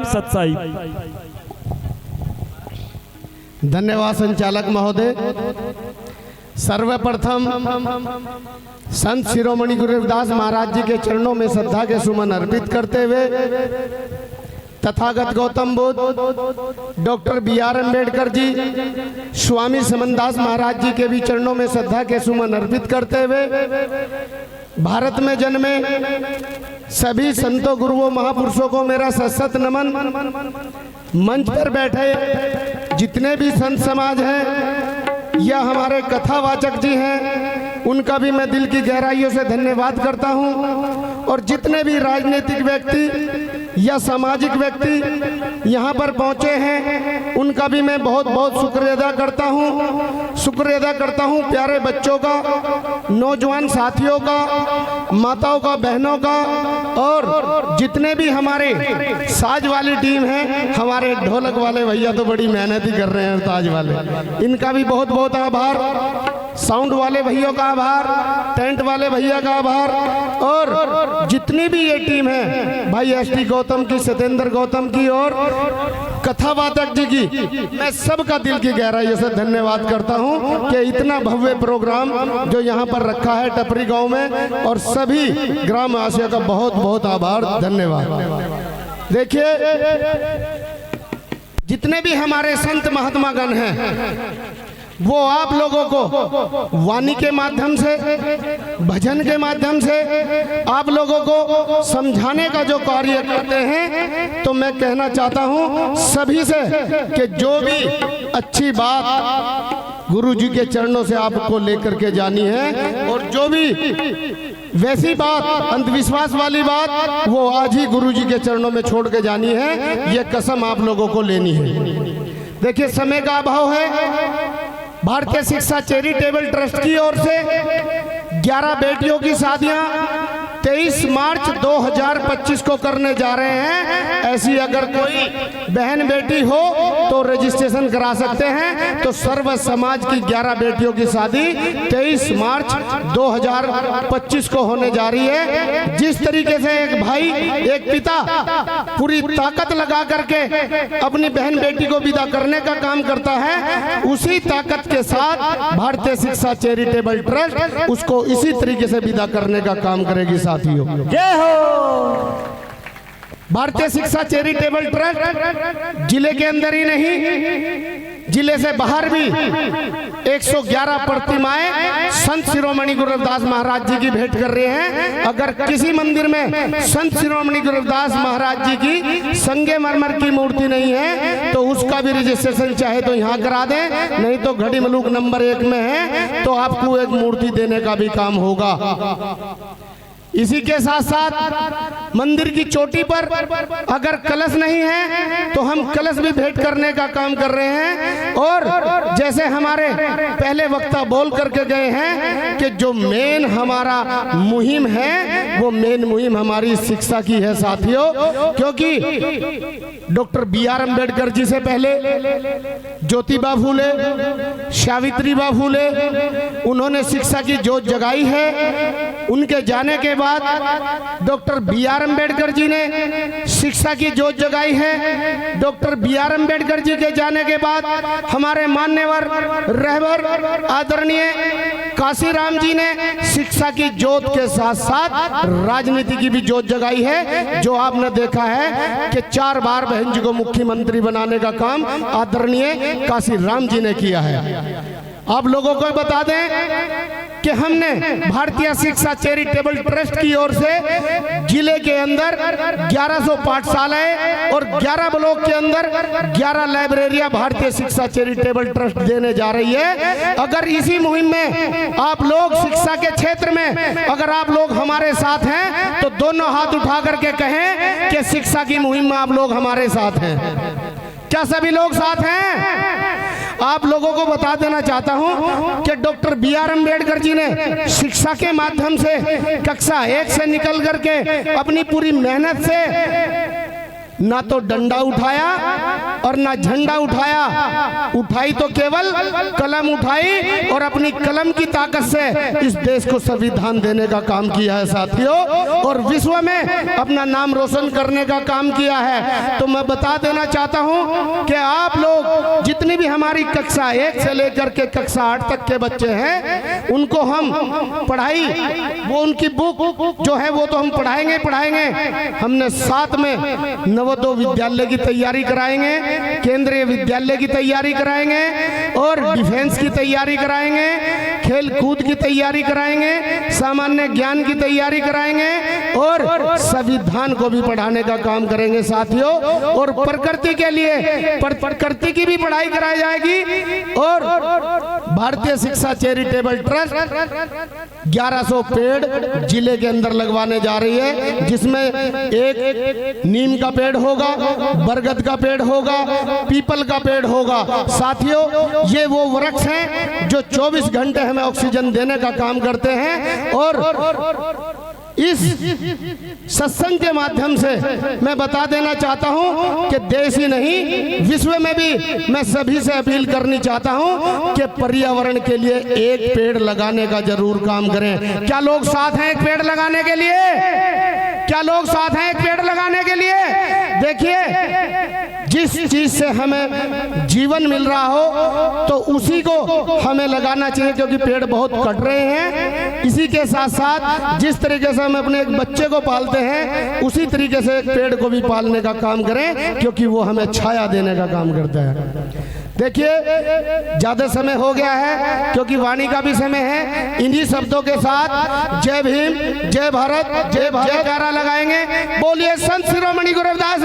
राम सत्साई। धन्यवाद संचालक महोदय। सर्वप्रथम संत शिरोमणि गुरु रविदास महाराज जी के चरणों में श्रद्धा के सुमन अर्पित करते हुए तथागत गौतम बुद्ध, डॉक्टर बी.आर. अम्बेडकर जी, स्वामी समनदास महाराज जी के भी चरणों में श्रद्धा के सुमन अर्पित करते हुए भारत में जन्मे सभी संतों गुरुओं महापुरुषों को मेरा सशक्त नमन। मंच पर बैठे जितने भी संत समाज हैं या हमारे कथावाचक जी हैं, उनका भी मैं दिल की गहराइयों से धन्यवाद करता हूं। और जितने भी राजनीतिक व्यक्ति या सामाजिक व्यक्ति यहाँ पर पहुँचे हैं, उनका भी मैं बहुत बहुत शुक्रिया अदा करता हूँ। शुक्रिया अदा करता हूँ प्यारे बच्चों का, नौजवान साथियों का, माताओं का, बहनों का, और जितने भी हमारे साज वाली टीम है। हमारे ढोलक वाले भैया तो बड़ी मेहनत ही कर रहे हैं, ताज वाले, इनका भी बहुत बहुत आभार। साउंड वाले भैया का आभार, टेंट वाले भैया का आभार, और जितनी भी ये टीम है, भाई एस.टी. गौतम की, सत्येंद्र गौतम की और कथावाचक जी की, मैं सबका दिल की गहराइयों से धन्यवाद करता हूं कि इतना भव्य प्रोग्राम जो यहाँ पर रखा है टपरी गांव में, और सभी ग्रामवासियों का बहुत बहुत आभार, धन्यवाद। देखिए, जितने भी हमारे संत महात्मागण हैं, वो आप लोगों को वाणी के माध्यम से, भजन के माध्यम से आप लोगों को समझाने का जो कार्य करते हैं, तो मैं कहना चाहता हूं सभी से कि जो भी अच्छी बात गुरु जी के चरणों से आपको लेकर के जानी है, और जो भी वैसी बात, अंधविश्वास वाली बात, वो आज ही गुरु जी के चरणों में छोड़ के जानी है। ये कसम आप लोगों को लेनी है। देखिए, समय का अभाव है। भारतीय शिक्षा चैरिटेबल ट्रस्ट की ओर से 11 बेटियों की शादियां 23 मार्च 2025 को करने जा रहे हैं। ऐसी अगर कोई बहन बेटी हो तो रजिस्ट्रेशन करा सकते हैं। तो सर्व समाज की 11 बेटियों की शादी 23 मार्च 2025 को होने जा रही है। जिस तरीके से एक भाई, एक पिता पूरी ताकत लगा करके अपनी बहन बेटी को विदा करने का काम करता है, उसी ताकत के साथ भारतीय शिक्षा चैरिटेबल ट्रस्ट उसको इसी तरीके से विदा करने का काम करेगी। साथियों, जय हो। भारतीय शिक्षा चैरिटेबल ट्रस्ट जिले के अंदर ही नहीं, जिले से बाहर भी 111 प्रतिमाएं संत शिरोमणि गुरु रविदास महाराज जी की भेंट कर रहे हैं। अगर किसी मंदिर में संत शिरोमणि गुरु रविदास महाराज जी की संगमरमर की मूर्ति नहीं है, तो उसका भी रजिस्ट्रेशन चाहे तो यहाँ करा दें, नहीं तो घड़ी मलूक नंबर 1 में है, तो आपको एक मूर्ति देने का भी काम होगा। इसी के साथ साथ मंदिर की चोटी पर अगर कलश नहीं है, तो हम कलश भी भेंट करने का काम कर रहे हैं। और जैसे हमारे पहले वक्ता बोल करके गए हैं कि जो मेन हमारा मुहिम है, वो मेन मुहिम हमारी शिक्षा की है साथियों। क्योंकि डॉक्टर बी.आर. अम्बेडकर जी से पहले ज्योतिबा फूले, सावित्री बा फूले, उन्होंने शिक्षा की जोत जगाई है। उनके जाने के बाद डॉक्टर बी.आर. अम्बेडकर जी ने शिक्षा की जोत जगाई है। Doctor B R. अम्बेडकर जी के जाने के बाद हमारे मान्यवर रहबर आदरणीय काशीराम जी ने शिक्षा की जोत के साथ साथ राजनीति की भी जोत जगाई है। जो आपने देखा है कि 4 बार बहन जी को मुख्यमंत्री बनाने का काम आदरणीय काशीराम जी ने किया है। आप लोगों को बता दें कि हमने भारतीय शिक्षा चैरिटेबल ट्रस्ट की ओर से जिले के अंदर 1100 पाठशालाएं और 11 ब्लॉक के अंदर 11 लाइब्रेरियां भारतीय शिक्षा चैरिटेबल ट्रस्ट देने जा रही है। अगर इसी मुहिम में आप लोग शिक्षा के क्षेत्र में अगर आप लोग हमारे साथ हैं, तो दोनों हाथ उठा करके कहें कि शिक्षा की मुहिम में आप लोग हमारे साथ हैं। क्या सभी लोग साथ हैं? आप लोगों को बता देना चाहता हूं कि डॉक्टर बी.आर. अम्बेडकर जी ने शिक्षा के माध्यम से कक्षा 1 से निकल करके अपनी पूरी मेहनत से ना तो डंडा उठाया और ना झंडा उठाया, उठाई तो केवल कलम उठाई और अपनी कलम की ताकत से इस देश को संविधान देने का काम किया है साथियों, और विश्व में अपना नाम रोशन करने का काम किया है। तो मैं बता देना चाहता हूं कि आप लोग जितनी भी हमारी कक्षा 1 से लेकर के कक्षा 8 तक के बच्चे हैं, उनको हम पढ़ाई, वो उनकी बुक जो है वो तो हम पढ़ाएंगे। हमने साथ में नवोदय विद्यालय की तैयारी कराएंगे, केंद्रीय विद्यालय की तैयारी कराएंगे और डिफेंस की तैयारी कराएंगे, खेल कूद की तैयारी कराएंगे, सामान्य ज्ञान की तैयारी कराएंगे और संविधान को भी पढ़ाने का काम करेंगे साथियों। और प्रकृति के लिए प्रकृति की भी पढ़ाई कराई जाएगी। और भारतीय शिक्षा चैरिटेबल ट्रस्ट 1100 पेड़ जिले के अंदर लगवाने जा रही है, जिसमें एक नीम का पेड़ होगा, बरगद का पेड़ होगा, पीपल का पेड़ होगा। साथियों, ये वो वृक्ष हैं जो 24 घंटे हमें ऑक्सीजन देने का काम करते हैं। और इस सत्संग के माध्यम से मैं बता देना चाहता हूं कि देश ही नहीं विश्व में भी मैं सभी से अपील करनी चाहता हूं कि पर्यावरण के लिए एक पेड़ लगाने का जरूर काम करें। क्या लोग साथ हैं एक पेड़ लगाने के लिए? क्या लोग साथ हैं एक पेड़ लगाने के लिए? देखिए, जिस चीज से हमें जीवन मिल रहा हो तो उसी को हमें लगाना चाहिए, क्योंकि पेड़ बहुत कट रहे हैं। इसी के साथ साथ जिस तरीके से हम अपने एक बच्चे को पालते हैं, उसी तरीके से एक पेड़ को भी पालने का काम करें, क्योंकि वो हमें छाया देने का काम करता है। देखिए, ज्यादा समय हो गया है क्योंकि वाणी का भी समय है। इन्हीं शब्दों के साथ जय भीम, जय भारत, जय भारत नारा लगाएंगे। बोलिए संत शिरोमणि गुरु रविदास